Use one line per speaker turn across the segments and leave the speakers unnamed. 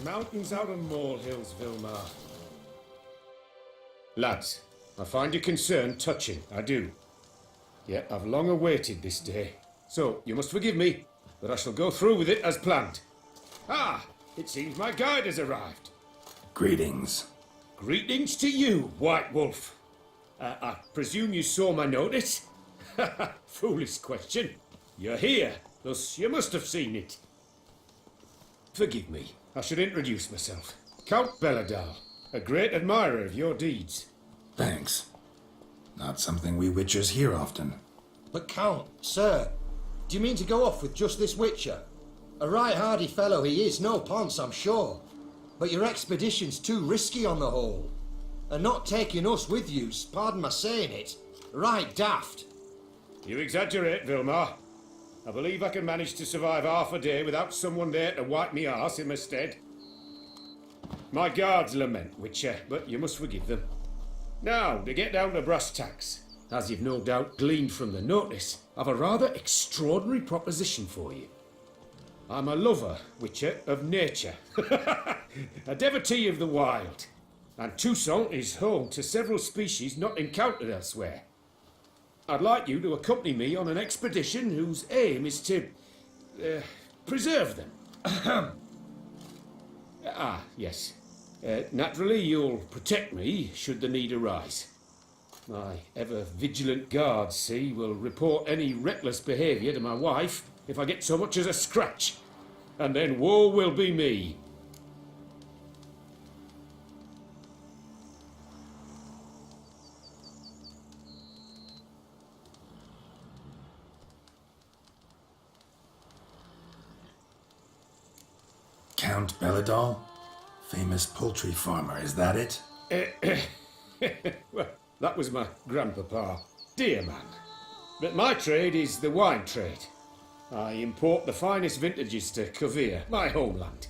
mountains out of molehills, Vilmar. Lads, I find your concern touching, I do. Yet I've long awaited this day. So, you must forgive me, but I shall go through with it as planned. Ah, it seems my guide has arrived.
Greetings.
Greetings to you, White Wolf. I presume you saw my notice? Foolish question. You're here, thus you must have seen it. Forgive me, I should introduce myself. Count Belladal, a great admirer of your deeds.
Thanks. Not something we Witchers hear often.
But Count, sir, do you mean to go off with just this Witcher? A right hardy fellow he is, no ponce, I'm sure. But your expedition's too risky on the whole. And not taking us with you's, pardon my saying it, right daft.
You exaggerate, Vilmar. I believe I can manage to survive half a day without someone there to wipe me arse in my stead. My guards lament, Witcher, but you must forgive them. Now, to get down to brass tacks, as you've no doubt gleaned from the notice, I've a rather extraordinary proposition for you. I'm a lover, Witcher, of nature. A devotee of the wild. And Toussaint is home to several species not encountered elsewhere. I'd like you to accompany me on an expedition whose aim is to preserve them. Yes. Naturally, you'll protect me should the need arise. My ever-vigilant guards, see, will report any reckless behaviour to my wife if I get so much as a scratch. And then woe will be me.
Count Belladal? Famous poultry farmer, is that it?
Well, that was my grandpapa. Dear man. But my trade is the wine trade. I import the finest vintages to Covere, my homeland.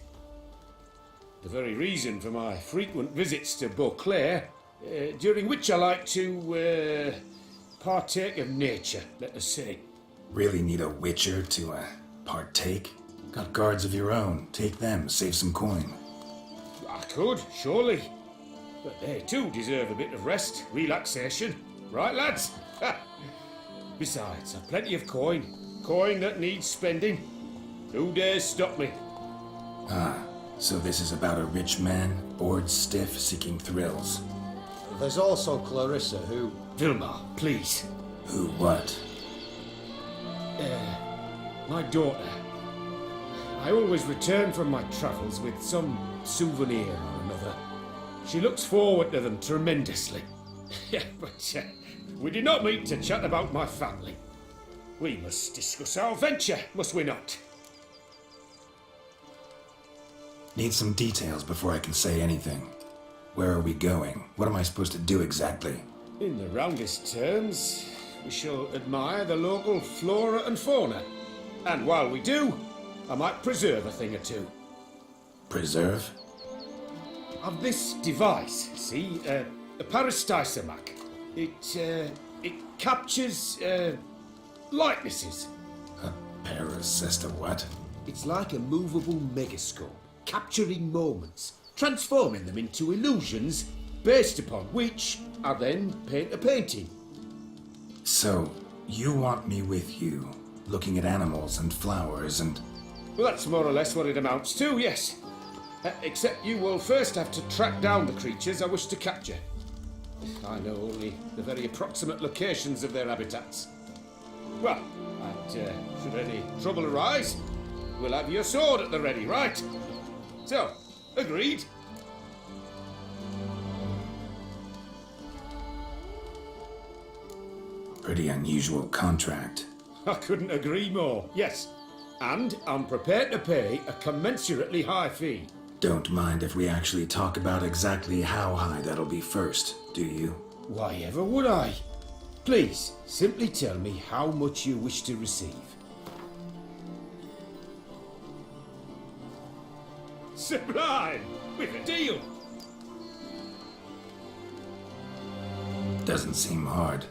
The very reason for my frequent visits to Beauclair, during which I like to partake of nature, let us say.
Really need a Witcher to partake? Got guards of your own. Take them, save some coin.
I could, surely. But they too deserve a bit of rest, relaxation. Right, lads? Besides, I've plenty of coin. Coin that needs spending. Who dares stop me?
Ah, so this is about a rich man, bored stiff, seeking thrills.
There's also Clarissa, who...
Vilmar, please.
Who what?
My daughter. I always return from my travels with some souvenir or another. She looks forward to them tremendously. But we did not meet to chat about my family. We must discuss our venture, must we not?
Need some details before I can say anything. Where are we going? What am I supposed to do exactly?
In the roundest terms, we shall admire the local flora and fauna. And while we do, I might preserve a thing or two.
Preserve?
Of this device, see, a parastisomac. It captures, likenesses.
A parasista what?
It's like a movable megascope, capturing moments, transforming them into illusions,
Based upon which I then paint a painting.
So, you want me with you, looking at animals and flowers and...
Well, that's more or less what it amounts to, yes. Except you will first have to track down the creatures I wish to capture. I know only the very approximate locations of their habitats. Well, and should any trouble arise, we'll have your sword at the ready, right? So, agreed?
Pretty unusual contract.
I couldn't agree more, yes. And I'm prepared to pay a commensurately high fee.
Don't mind if we actually talk about exactly how high that'll be first, do you?
Why ever would I? Please, simply tell me how much you wish to receive. Sublime! With a deal!
Doesn't seem hard.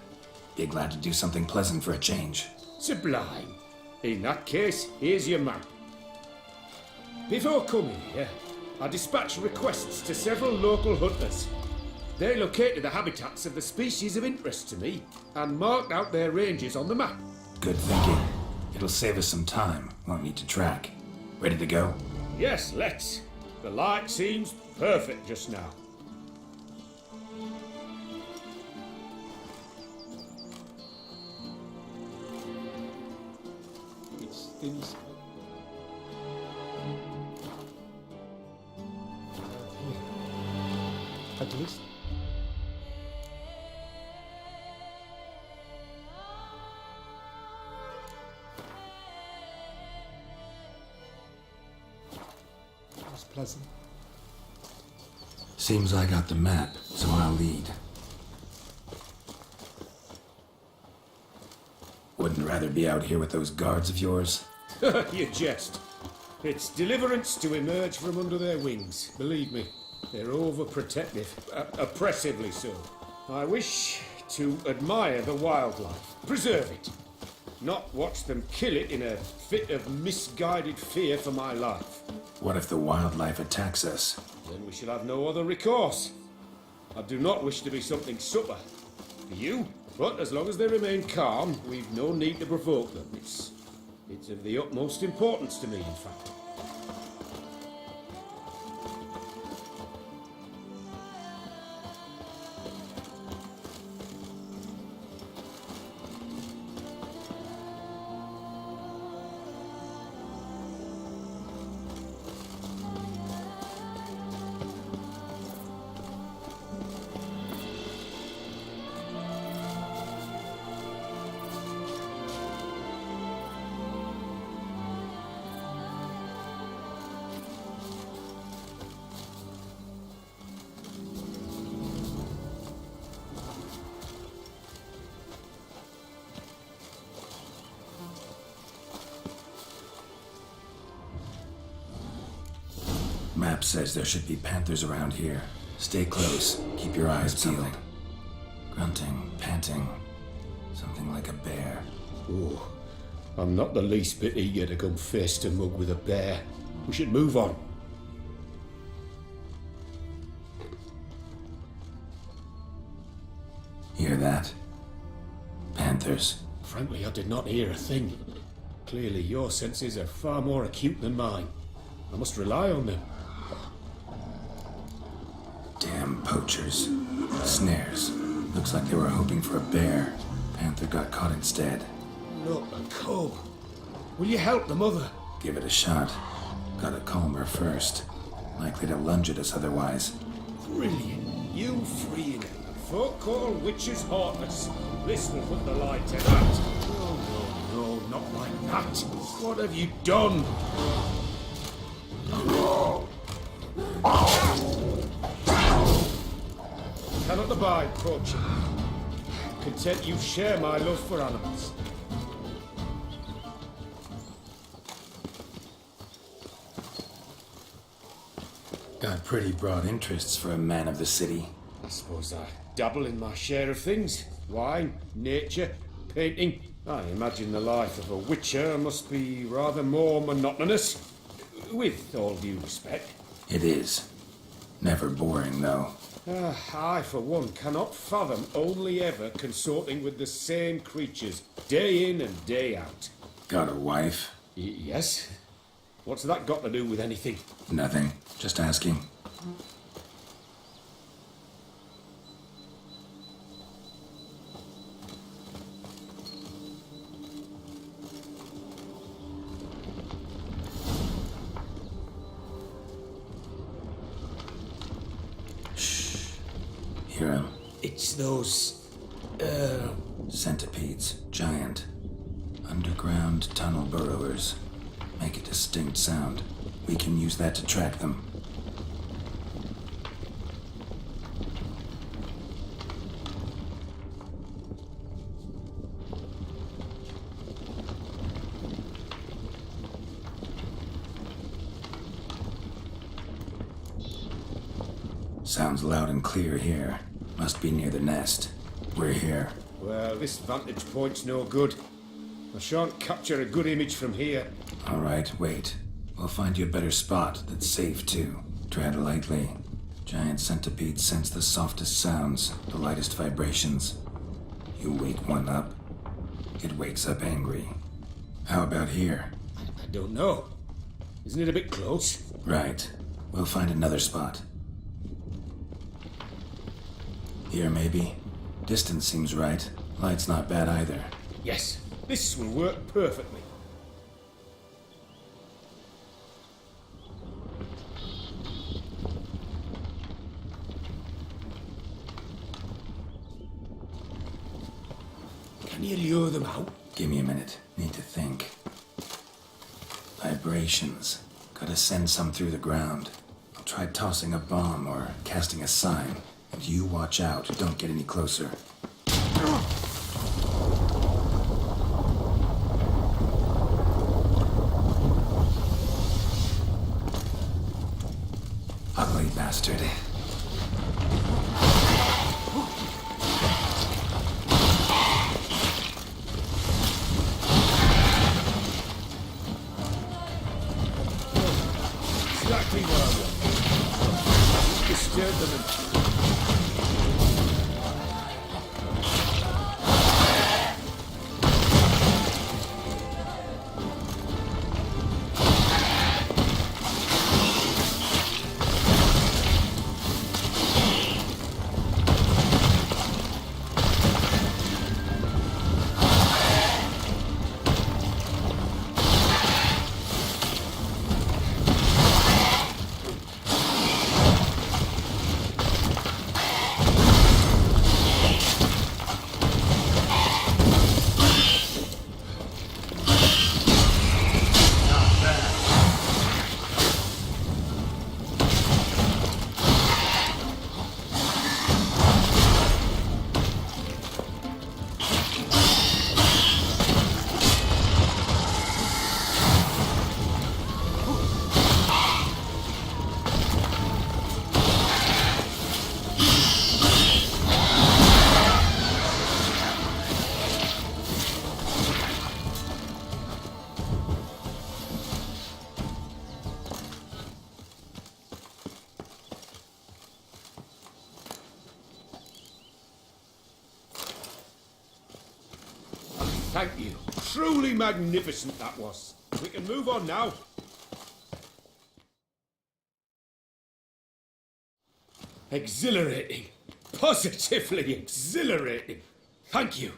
Be glad to do something pleasant for a change.
Sublime. In that case, here's your man. Before coming here, I dispatched requests to several local hunters. They located the habitats of the species of interest to me and marked out their ranges on the map.
Good thinking. It'll save us some time. Won't need to track. Ready to go?
Yes, let's. The light seems perfect just now.
It's things. At least. It was pleasant.
Seems I got the map, so I'll lead. Wouldn't rather be out here with those guards of yours?
You jest. It's deliverance to emerge from under their wings. Believe me, they're overprotective, oppressively so. I wish to admire the wildlife, preserve it, not watch them kill it in a fit of misguided fear for my life.
What if the wildlife attacks us?
Then we shall have no other recourse. I do not wish to be something supper for you, but as long as they remain calm, we've no need to provoke them. It's of the utmost importance to me, in fact.
Map says there should be panthers around here. Stay close. Keep your eyes peeled. Grunting, panting. Something like a bear.
Ooh, I'm not the least bit eager to come face to mug with a bear. We should move on.
Hear that? Panthers.
Frankly, I did not hear a thing. Clearly, your senses are far more acute than mine. I must rely on them.
Damn poachers. Snares. Looks like they were hoping for a bear. Panther got caught instead.
Look, a cub. Will you help the mother?
Give it a shot. Gotta calm her first. Likely to lunge at us otherwise.
Brilliant. You freeing it. Folk call witches heartless. This will put the light to that. No, not like that. What have you done? Cannot abide poaching. Content you share my love for animals.
Got pretty broad interests for a man of the city.
I suppose I dabble in my share of things. Wine, nature, painting. I imagine the life of a witcher must be rather more monotonous. With all due respect.
It is. Never boring, though.
I, for one, cannot fathom only ever consorting with the same creatures, day in and day out.
Got a wife?
Yes? What's that got to do with anything?
Nothing. Just asking. Hear him?
It's those...
Centipedes. Giant. Underground tunnel burrowers. Make a distinct sound. We can use that to track them. Sounds loud and clear here. Must be near the nest. We're here.
Well, this vantage point's no good. I shan't capture a good image from here.
All right, wait. We'll find you a better spot that's safe, too. Tread lightly. Giant centipedes sense the softest sounds, the lightest vibrations. You wake one up, it wakes up angry. How about here?
I don't know. Isn't it a bit close?
Right. We'll find another spot. Here, maybe? Distance seems right. Light's not bad either.
Yes, this will work perfectly. Can you lure them out?
Give me a minute. Need to think. Vibrations. Gotta send some through the ground. I'll try tossing a bomb or casting a sign. And you watch out. Don't get any closer. Ugly bastard.
Exactly what I want. Disturb them and... Thank you. Truly magnificent that was. We can move on now. Exhilarating. Positively exhilarating. Thank you.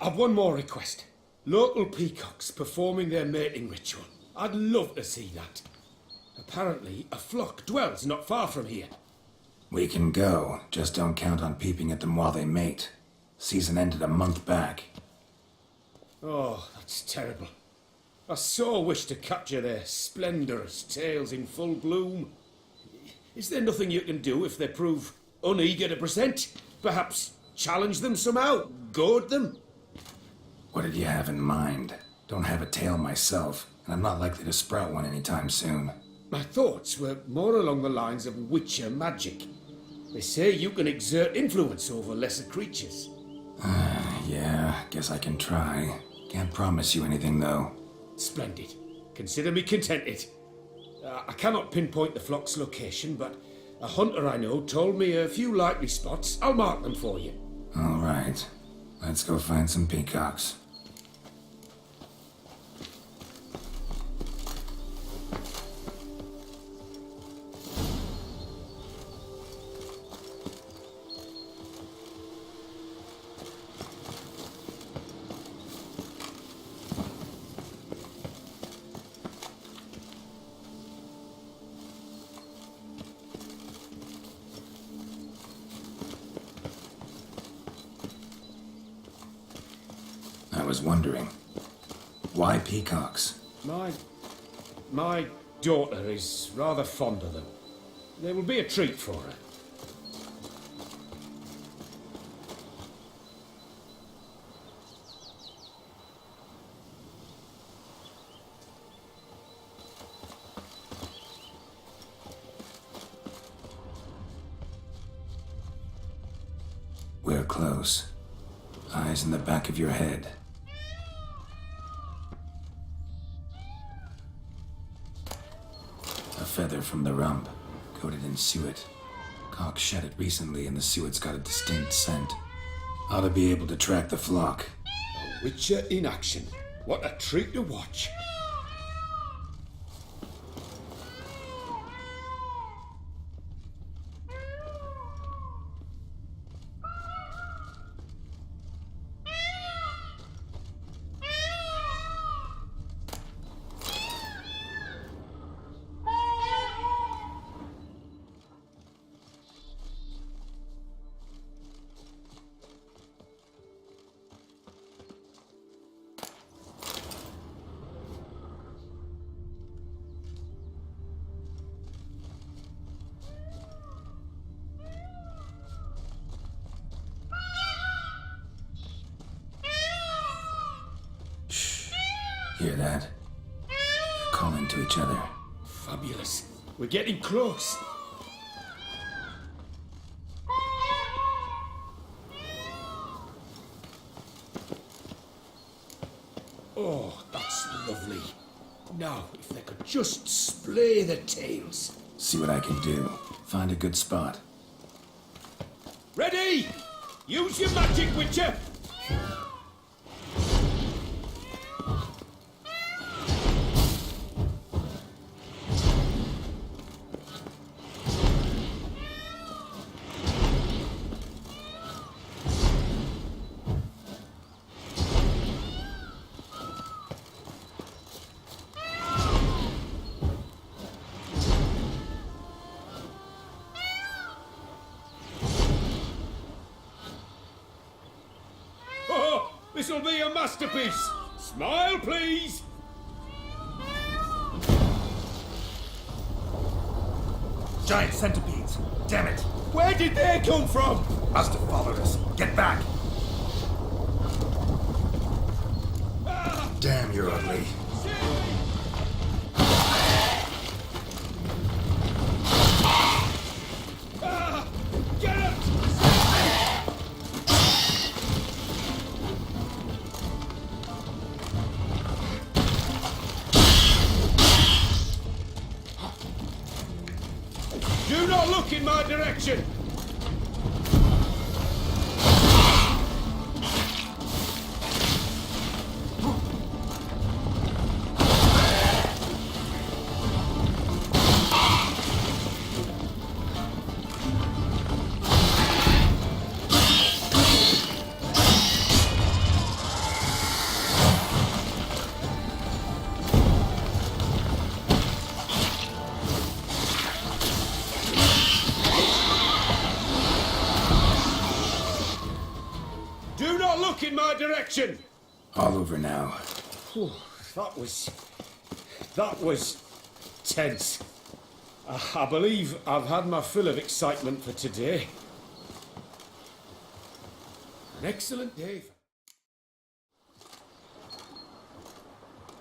I've one more request. Local peacocks performing their mating ritual. I'd love to see that. Apparently, a flock dwells not far from here.
We can go. Just don't count on peeping at them while they mate. Season ended a month back.
Oh, that's terrible. I so wish to capture their splendorous tails in full bloom. Is there nothing you can do if they prove uneager to present? Perhaps challenge them somehow? Goad them?
What did you have in mind? Don't have a tail myself, and I'm not likely to sprout one anytime soon.
My thoughts were more along the lines of witcher magic. They say you can exert influence over lesser creatures.
Yeah, guess I can try. Can't promise you anything, though.
Splendid. Consider me contented. I cannot pinpoint the flock's location, but a hunter I know told me a few likely spots. I'll mark them for you.
All right. Let's go find some peacocks. I was wondering, why peacocks?
My daughter is rather fond of them. They will be a treat for her.
We're close. Eyes in the back of your head. A feather from the rump, coated in suet. Cock shed it recently and the suet's got a distinct scent. Ought to be able to track the flock.
A witcher in action. What a treat to watch.
Hear that? They're calling to each other.
Fabulous. We're getting close. Oh, that's lovely. Now, if they could just splay the tails.
See what I can do. Find a good spot.
Ready? Use your magic, Witcher! This'll be a masterpiece! Smile, please!
Giant centipedes! Damn it!
Where did they come from?
Must have followed us. Get back! Damn, you're ugly.
Get it! Do not look in my direction! Do not look in my direction!
All over now.
Whew, that was tense. I believe I've had my fill of excitement for today. An excellent day.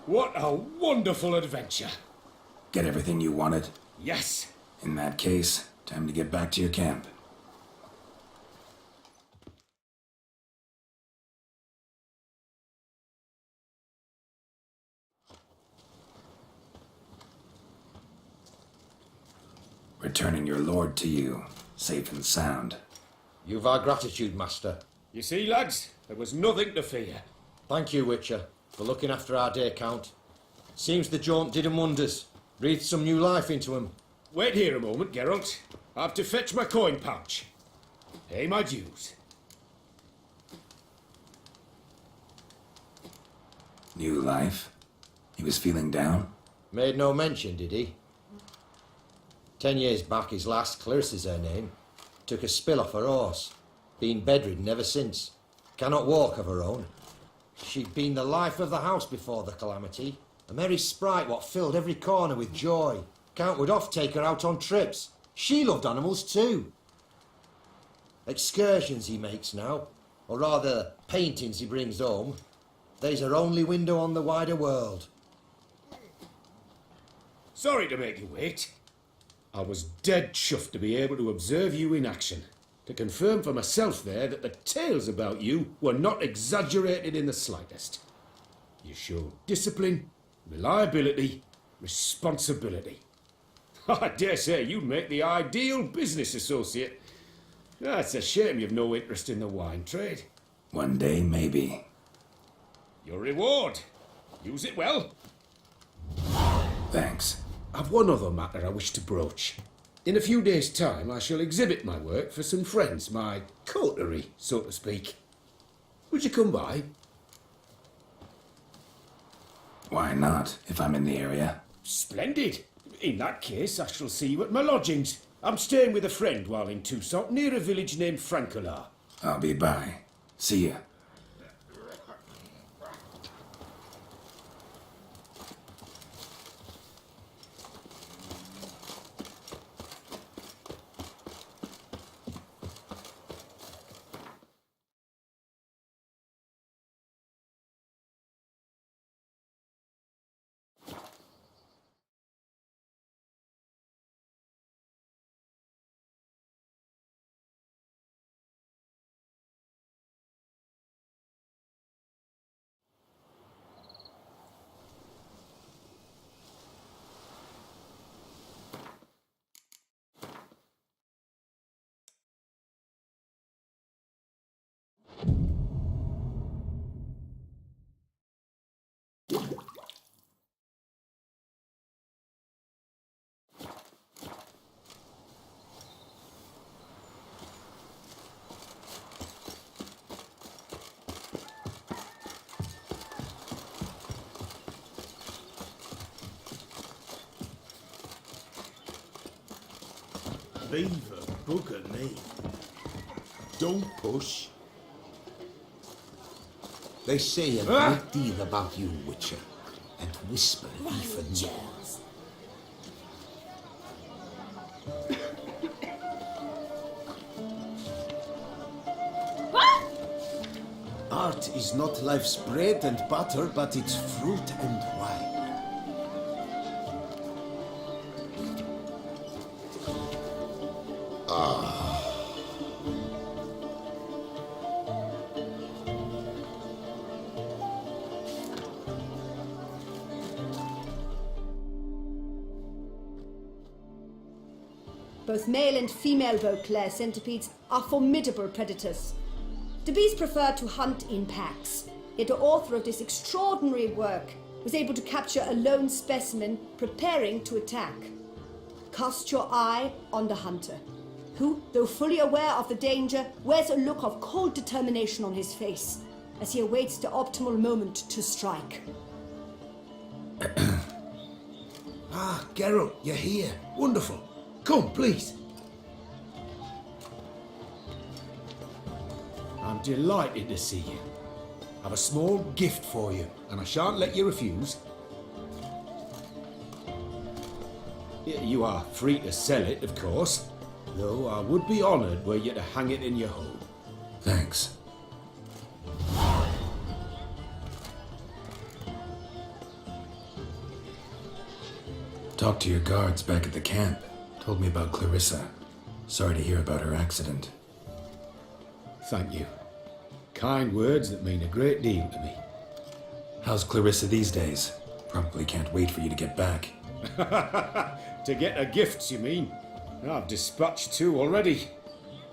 What a wonderful adventure.
Get everything you wanted?
Yes.
In that case, time to get back to your camp. Returning your lord to you, safe and sound.
You've our gratitude, Master.
You see, lads, there was nothing to fear.
Thank you, Witcher, for looking after our day count. Seems the jaunt did 'em wonders. Breathed some new life into 'em.
Wait here a moment, Geralt. I have to fetch my coin pouch. Pay my dues.
New life? He was feeling down?
Made no mention, did he? 10 years back, his last, Clarissa's her name, took a spill off her horse. Been bedridden ever since. Cannot walk of her own. She'd been the life of the house before the calamity. A merry sprite what filled every corner with joy. Count would oft take her out on trips. She loved animals too. Excursions he makes now, or rather paintings he brings home. They's her only window on the wider world.
Sorry to make you wait. I was dead chuffed to be able to observe you in action. To confirm for myself there that the tales about you were not exaggerated in the slightest. You showed discipline, reliability, responsibility. I dare say you'd make the ideal business associate. It's a shame you've no interest in the wine trade.
One day, maybe.
Your reward. Use it well.
Thanks.
I've one other matter I wish to broach. In a few days' time, I shall exhibit my work for some friends, my coterie, so to speak. Would you come by?
Why not, if I'm in the area?
Splendid. In that case, I shall see you at my lodgings. I'm staying with a friend while in Toussaint, near a village named Francois.
I'll be by. See ya.
Leave a bugger me.
Don't push. They say a great deal about you, Witcher, and whisper even more. Art is not life's bread and butter, but its fruit and wine.
Both male and female Beauclair centipedes are formidable predators. The bees prefer to hunt in packs, yet the author of this extraordinary work was able to capture a lone specimen preparing to attack. Cast your eye on the hunter, who, though fully aware of the danger, wears a look of cold determination on his face as he awaits the optimal moment to strike.
Ah, Geralt, you're here. Wonderful. Come, please.
I'm delighted to see you. I've a small gift for you, and I shan't let you refuse. You are free to sell it, of course, though I would be honoured were you to hang it in your home.
Thanks. Talked to your guards back at the camp. Told me about Clarissa. Sorry to hear about her accident.
Thank you. Kind words that mean a great deal to me.
How's Clarissa these days? Probably can't wait for you to get back.
To get her gifts, you mean? I've dispatched 2 already.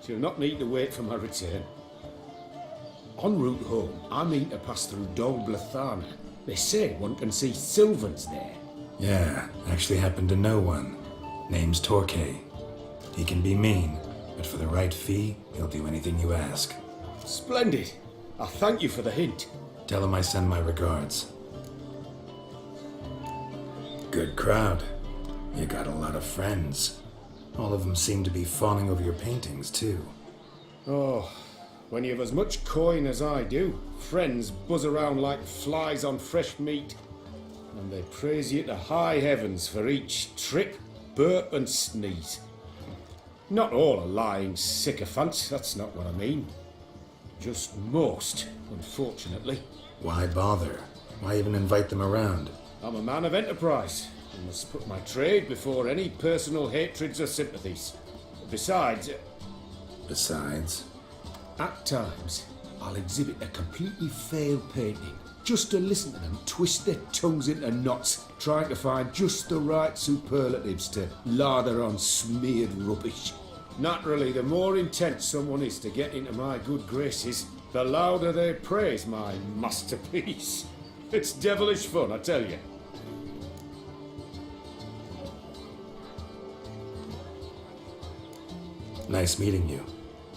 She'll not need to wait for my return. En route home, I mean to pass through Dol Blathana. They say one can see Sylvans there.
Yeah, actually happen to know one. Name's Torquay. He can be mean, but for the right fee, he'll do anything you ask.
Splendid. I thank you for the hint.
Tell him I send my regards. Good crowd. You got a lot of friends. All of them seem to be fawning over your paintings, too.
Oh, when you've as much coin as I do, friends buzz around like flies on fresh meat. And they praise you to high heavens for each trip, burp and sneeze. Not all are lying sycophants, that's not what I mean. Just most, unfortunately.
Why bother? Why even invite them around?
I'm a man of enterprise, and must put my trade before any personal hatreds or sympathies. Besides,
Besides,
at times, I'll exhibit a completely failed painting,
just to listen to them twist their tongues into knots, trying to find just the right superlatives to lather on smeared rubbish.
Naturally, the more intent someone is to get into my good graces, the louder they praise my masterpiece. It's devilish fun, I tell you.
Nice meeting you.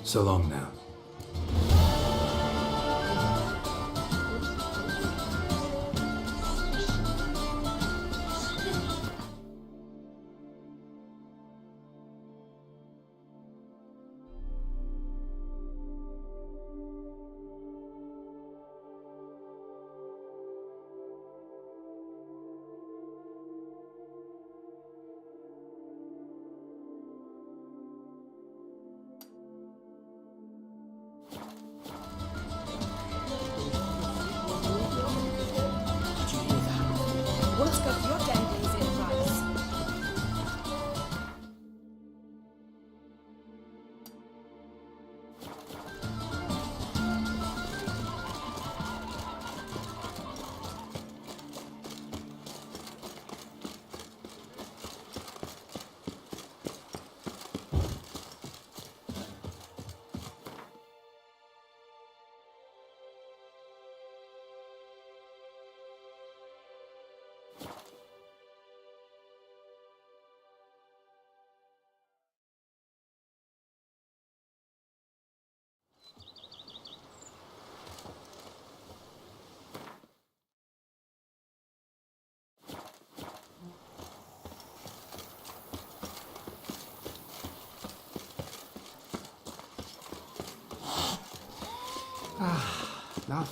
So long now.
What's got your dandies in rice?
Now